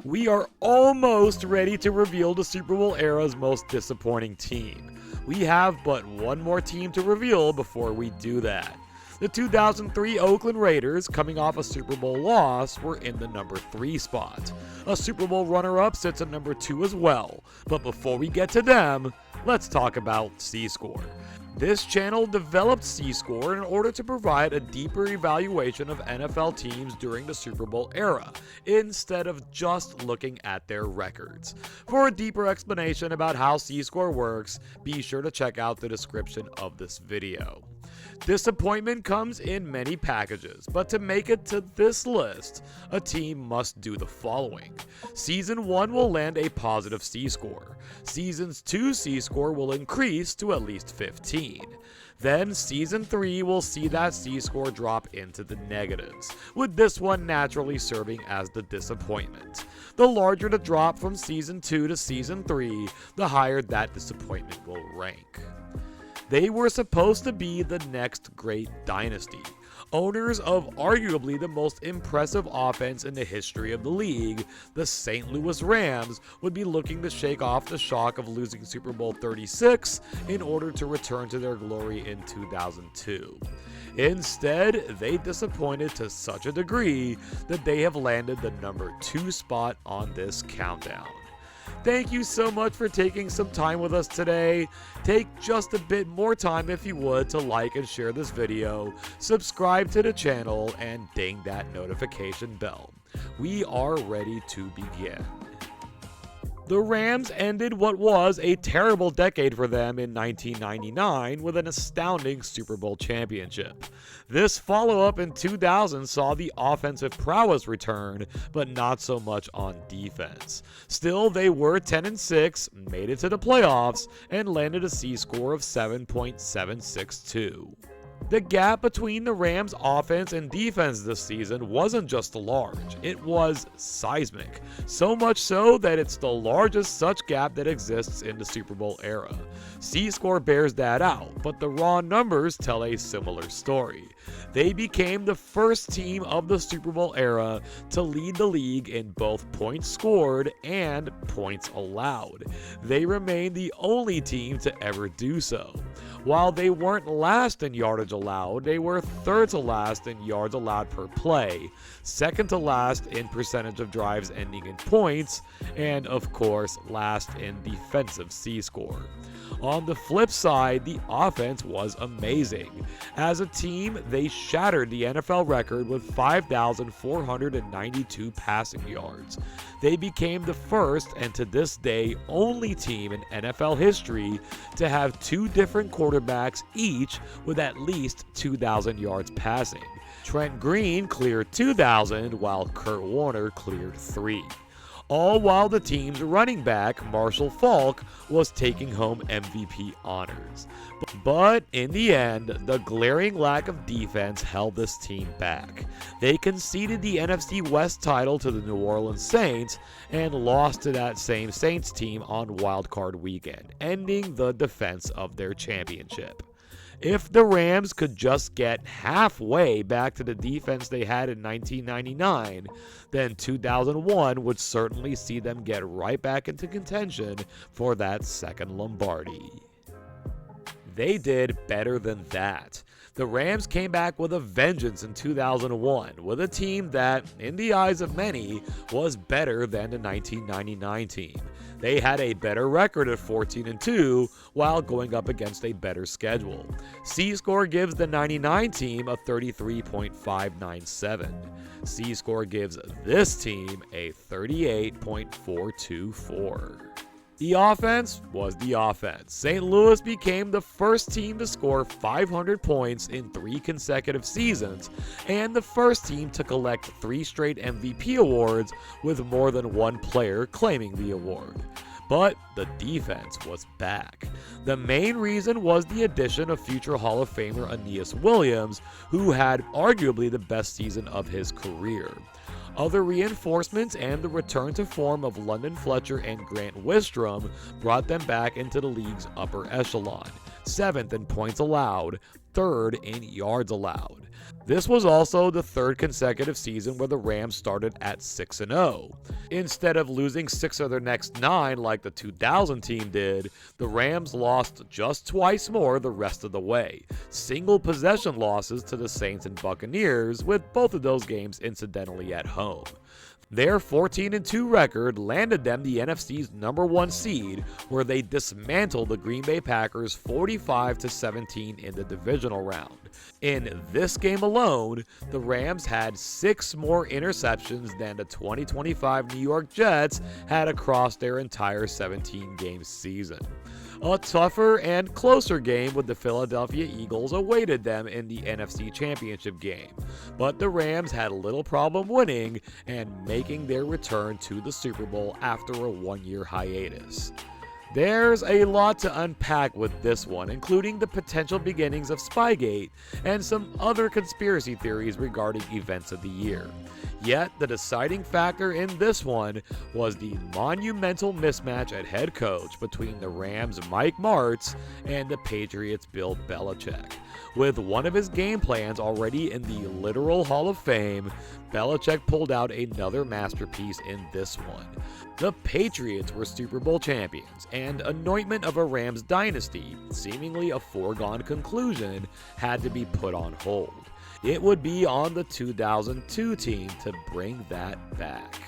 We are almost ready to reveal the Super Bowl era's most disappointing team. We have but one more team to reveal before we do that. The 2003 Oakland Raiders, coming off a Super Bowl loss, were in the number 3 spot. A Super Bowl runner-up sits at number 2 as well, but before we get to them, let's talk about C-Score. This channel developed C-Score in order to provide a deeper evaluation of NFL teams during the Super Bowl era, instead of just looking at their records. For a deeper explanation about how C-Score works, be sure to check out the description of this video. Disappointment comes in many packages, but to make it to this list, a team must do the following. Season 1 will land a positive C-Score. Season's 2 C-Score will increase to at least 15. Then Season 3 will see that C-Score drop into the negatives, with this one naturally serving as the disappointment. The larger the drop from Season 2 to Season 3, the higher that disappointment will rank. They were supposed to be the next great dynasty. Owners of arguably the most impressive offense in the history of the league, the St. Louis Rams would be looking to shake off the shock of losing Super Bowl XXXIV in order to return to their glory in 2002. Instead, they disappointed to such a degree that they have landed the number 2 spot on this countdown. Thank you so much for taking some time with us today. Take just a bit more time if you would to like and share this video, subscribe to the channel, and ding that notification bell. We are ready to begin. The Rams ended what was a terrible decade for them in 1999 with an astounding Super Bowl championship. This follow-up in 2000 saw the offensive prowess return, but not so much on defense. Still, they were 10-6, made it to the playoffs, and landed a C-score of 7.762. The gap between the Rams' offense and defense this season wasn't just large, it was seismic. So much so that it's the largest such gap that exists in the Super Bowl era. C-Score bears that out, but the raw numbers tell a similar story. They became the first team of the Super Bowl era to lead the league in both points scored and points allowed. They remain the only team to ever do so. While they weren't last in yardage allowed, they were third to last in yards allowed per play, second to last in percentage of drives ending in points, and of course last in defensive C-score. On the flip side, the offense was amazing. As a team, they shattered the NFL record with 5,492 passing yards. They became the first, and to this day, only team in NFL history to have 2 different quarterbacks each with at least 2,000 yards passing. Trent Green cleared 2,000, while Kurt Warner cleared 3. All while the team's running back, Marshall Faulk, was taking home MVP honors. But in the end, the glaring lack of defense held this team back. They conceded the NFC West title to the New Orleans Saints and lost to that same Saints team on Wild Card Weekend, ending the defense of their championship. If the Rams could just get halfway back to the defense they had in 1999, then 2001 would certainly see them get right back into contention for that second Lombardi. They did better than that. The Rams came back with a vengeance in 2001 with a team that, in the eyes of many, was better than the 1999 team. They had a better record at 14-2 while going up against a better schedule. C-Score gives the 99 team a 33.597. C-Score gives this team a 38.424. The offense was the offense. St. Louis became the first team to score 500 points in 3 consecutive seasons, and the first team to collect 3 straight MVP awards with more than one player claiming the award. But the defense was back. The main reason was the addition of future Hall of Famer Aeneas Williams, who had arguably the best season of his career. Other reinforcements and the return to form of London Fletcher and Grant Wistrom brought them back into the league's upper echelon, 7th in points allowed, third in yards allowed. This was also the third consecutive season where the Rams started at 6-0. Instead of losing 6 of their next 9 like the 2000 team did, the Rams lost just twice more the rest of the way. Single possession losses to the Saints and Buccaneers, with both of those games incidentally at home. Their 14-2 record landed them the NFC's #1 seed, where they dismantled the Green Bay Packers 45-17 in the divisional round. In this game alone, the Rams had 6 more interceptions than the 2025 New York Jets had across their entire 17-game season. A tougher and closer game with the Philadelphia Eagles awaited them in the NFC Championship game, but the Rams had little problem winning and making their return to the Super Bowl after a one-year hiatus. There's a lot to unpack with this one, including the potential beginnings of Spygate and some other conspiracy theories regarding events of the year. Yet, the deciding factor in this one was the monumental mismatch at head coach between the Rams' Mike Martz and the Patriots' Bill Belichick. With one of his game plans already in the literal Hall of Fame, Belichick pulled out another masterpiece in this one. The Patriots were Super Bowl champions, and anointment of a Rams dynasty, seemingly a foregone conclusion, had to be put on hold. It would be on the 2002 team to bring that back.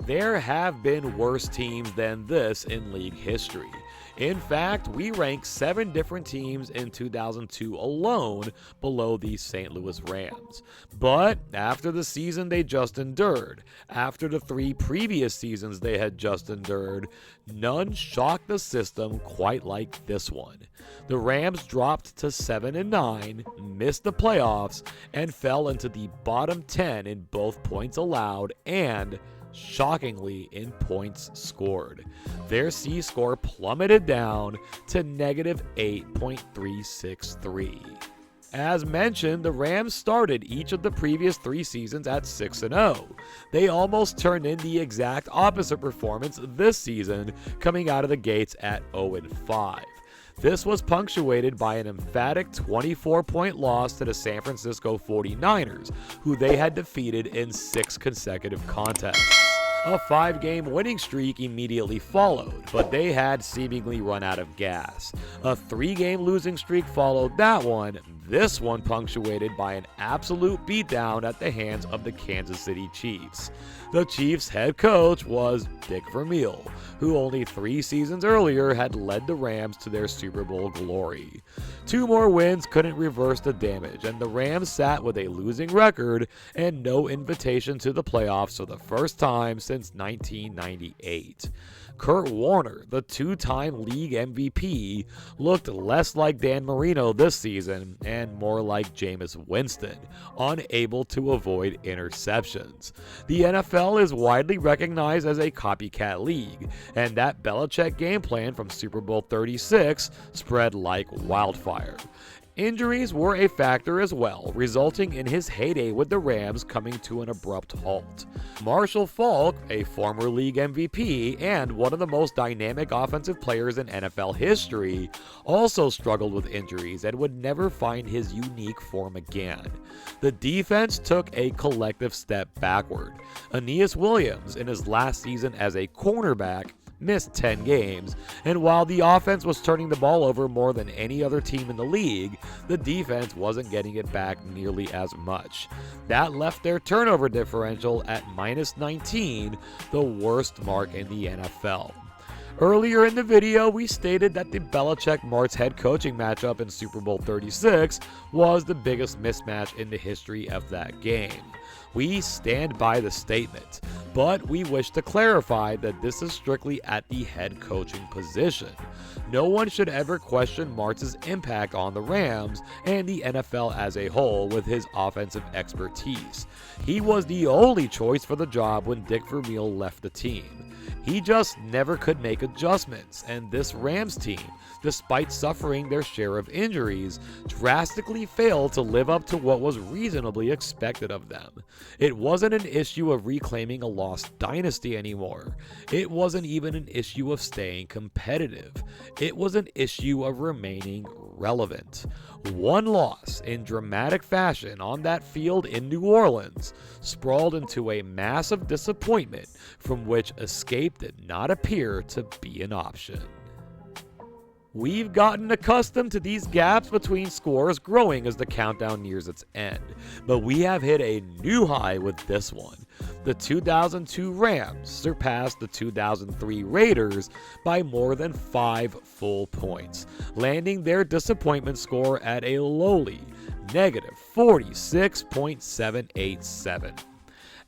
There have been worse teams than this in league history. In fact, we rank 7 different teams in 2002 alone below the St. Louis Rams. But after the season they just endured, after the 3 previous seasons they had just endured, none shocked the system quite like this one. The Rams dropped to 7-9, missed the playoffs, and fell into the bottom 10 in both points allowed and, shockingly, in points scored. Their C-score plummeted down to -8.363. As mentioned, the Rams started each of the previous 3 seasons at 6-0. They almost turned in the exact opposite performance this season, coming out of the gates at 0-5. This was punctuated by an emphatic 24-point loss to the San Francisco 49ers, who they had defeated in 6 consecutive contests. A 5-game winning streak immediately followed, but they had seemingly run out of gas. A 3-game losing streak followed that one, this one punctuated by an absolute beatdown at the hands of the Kansas City Chiefs. The Chiefs' head coach was Dick Vermeil, who only 3 seasons earlier had led the Rams to their Super Bowl glory. 2 more wins couldn't reverse the damage, and the Rams sat with a losing record and no invitation to the playoffs for the first time since 1998. Kurt Warner, the 2-time league MVP, looked less like Dan Marino this season and more like Jameis Winston, unable to avoid interceptions. The NFL is widely recognized as a copycat league, and that Belichick game plan from Super Bowl XXXVI spread like wildfire. Injuries were a factor as well, resulting in his heyday with the Rams coming to an abrupt halt. Marshall Faulk, a former league MVP and one of the most dynamic offensive players in NFL history, also struggled with injuries and would never find his unique form again. The defense took a collective step backward. Aeneas Williams, in his last season as a cornerback, missed 10 games, and while the offense was turning the ball over more than any other team in the league, the defense wasn't getting it back nearly as much. That left their turnover differential at -19, the worst mark in the NFL. Earlier in the video, we stated that the Belichick-Martz head coaching matchup in Super Bowl XXXVI was the biggest mismatch in the history of that game. We stand by the statement, but we wish to clarify that this is strictly at the head coaching position. No one should ever question Martz's impact on the Rams and the NFL as a whole with his offensive expertise. He was the only choice for the job when Dick Vermeil left the team. He just never could make adjustments, and this Rams team, despite suffering their share of injuries, drastically failed to live up to what was reasonably expected of them. It wasn't an issue of reclaiming a lost dynasty anymore. It wasn't even an issue of staying competitive. It was an issue of remaining relevant. One loss in dramatic fashion on that field in New Orleans sprawled into a massive disappointment from which escape did not appear to be an option. We've gotten accustomed to these gaps between scores growing as the countdown nears its end, but we have hit a new high with this one. The 2002 Rams surpassed the 2003 Raiders by more than 5 full points, landing their disappointment score at a lowly negative 46.787.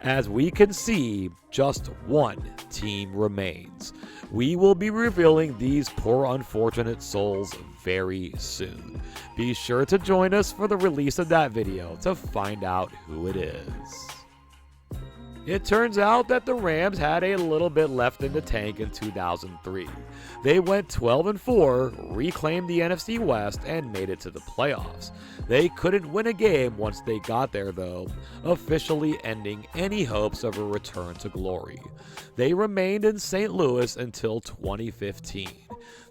As we can see, just one team remains. We will be revealing these poor unfortunate souls very soon. Be sure to join us for the release of that video to find out who it is. It turns out that the Rams had a little bit left in the tank in 2003. They went 12-4, reclaimed the NFC West, and made it to the playoffs. They couldn't win a game once they got there though, officially ending any hopes of a return to glory. They remained in St. Louis until 2015.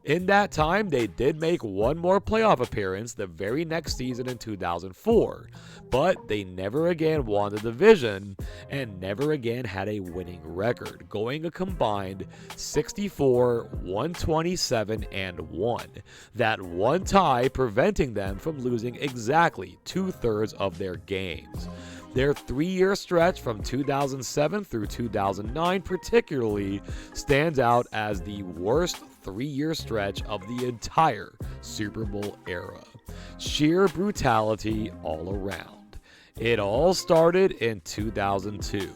In that time, they did make one more playoff appearance the very next season in 2004, but they never again won the division and never again had a winning record, going a combined 64, 127, and 1. That one tie preventing them from losing exactly 2/3 of their games. Their 3-year stretch from 2007 through 2009 particularly stands out as the worst 3-year stretch of the entire Super Bowl era. Sheer brutality all around. It all started in 2002,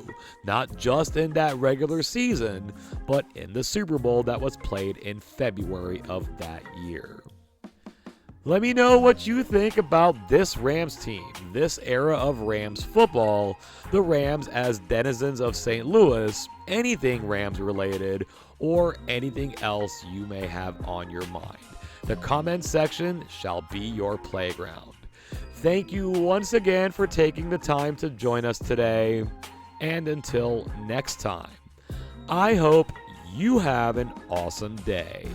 not just in that regular season, but in the Super Bowl that was played in February of that year. Let me know what you think about this Rams team, this era of Rams football, the Rams as denizens of St. Louis, anything Rams related, or anything else you may have on your mind. The comment section shall be your playground. Thank you once again for taking the time to join us today, and until next time, I hope you have an awesome day.